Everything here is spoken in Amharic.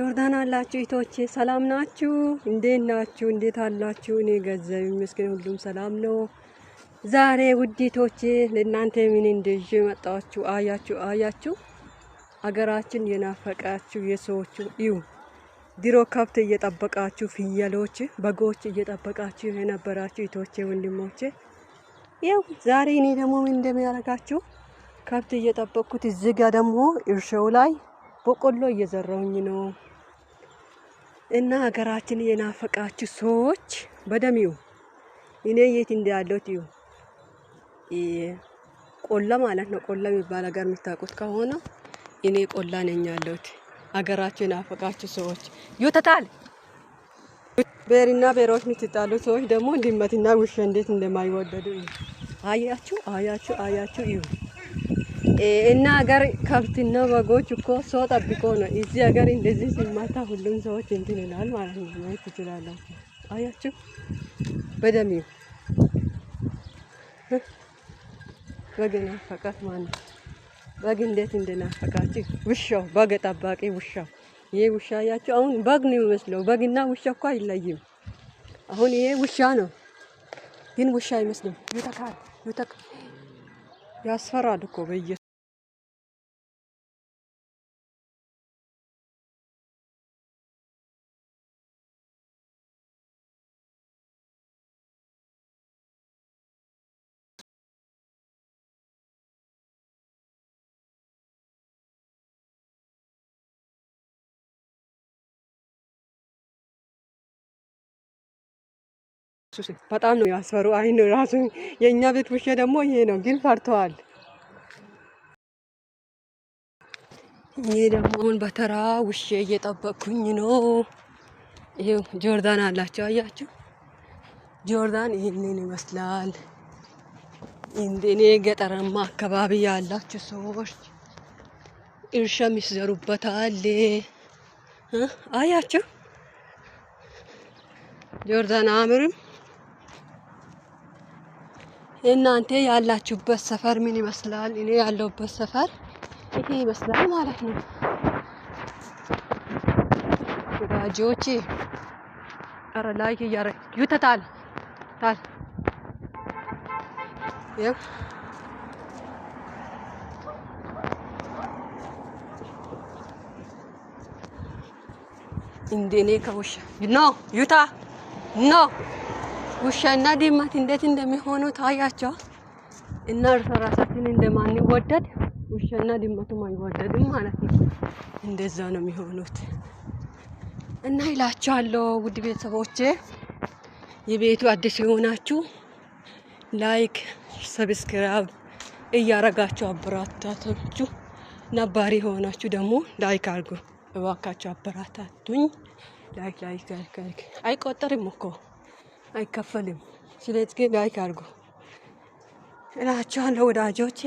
ጆርዳን አላችሁ እህቶቼ ሰላም ናችሁ? እንዴት ናችሁ? እንዴት አላችሁ? እኔ ገንዘብ ይመስገን ሁሉም ሰላም ነው። ዛሬ ውዲቶቼ ለእናንተ ምን እንደዚህ መጣችሁ? አያችሁ አገራችን የናፈቃችሁ የሰዎቹ እዩ። ድሮ ከብት እየጠበቃችሁ ፍየሎች፣ በጎች እየጠበቃችሁ የነበራችሁ እህቶቼ ወንድሞቼ፣ ያው ዛሬ እኔ ደግሞ ምን እንደሚያደርጋችሁ ከብት እየጠበቅኩት እዚህ ጋር ደግሞ እርሻው ላይ በቆሎ እየዘራሁኝ ነው። እና ሀገራችን የናፈቃችሁ ሰዎች በደሚው እኔ የት እንዳለሁት እዩ። ቆላ ማለት ነው። ቆላ የሚባል ሀገር የምታውቁት ከሆነ እኔ ቆላ ነኝ ያለሁት። ሀገራችሁ የናፈቃችሁ ሰዎች ይወተታል። ቤሪና ቤሮች የምትጣሉ ሰዎች ደግሞ ድመትና ውሻ እንዴት እንደማይወደዱ አያችሁ እዩ። እና ሀገር ከብትና በጎች እኮ ሰው ጠብቆ ነው። እዚህ ሀገር እንደዚህ ሲማታ ሁሉም ሰዎች እንትን ይላል ማለት ነው። ማየት ትችላላችሁ። አያችሁ በደሚው በግ ናፈቃት ማለት በግ እንዴት እንደናፈቃችሁ። ውሻው በግ ጠባቂ ውሻው፣ ይሄ ውሻ አያችሁ። አሁን በግ ነው የሚመስለው። በግና ውሻ እኮ አይለይም። አሁን ይሄ ውሻ ነው ግን ውሻ አይመስልም። ይተካል ያስፈራል እኮ በየ በጣም ነው ያስፈሩ። አይኑ ራሱ የኛ ቤት ውሻ ደግሞ ይሄ ነው ግን ፈርተዋል። ይሄ ደግሞ አሁን በተራ ውሻ እየጠበቅኩኝ ነው። ይሄው ጆርዳን አላችሁ አያችሁ። ጆርዳን ይሄንን ይመስላል። እንደኔ ገጠራማ አካባቢ ያላችሁ ሰዎች እርሻ የሚዘሩበት አለ። አያችሁ ጆርዳን አምርም። እናንተ ያላችሁበት ሰፈር ምን ይመስላል? እኔ ያለሁበት ሰፈር ይሄ ይመስላል ማለት ነው። ወዳጆቼ አረ ላይክ ይተታል ያው እንደኔ ከውሻ ኖ ውሻና ድመት እንዴት እንደሚሆኑ ታያቸው። እና እርስ በራሳችን እንደማንወደድ ውሻና ድመቱም አይወደድም ማለት ነው። እንደዛ ነው የሚሆኑት። እና ይላችኋለሁ ውድ ቤተሰቦቼ፣ የቤቱ አዲስ የሆናችሁ ላይክ ሰብስክራይብ እያረጋችሁ አበረታታችሁ፣ ነባሪ የሆናችሁ ደግሞ ላይክ አድርጉ እባካችሁ፣ አበረታቱኝ። ላይክ አይቆጠርም እኮ አይከፈልም። ስለዚህ ላይክ አድርጉ እላችኋለሁ ወዳጆቼ።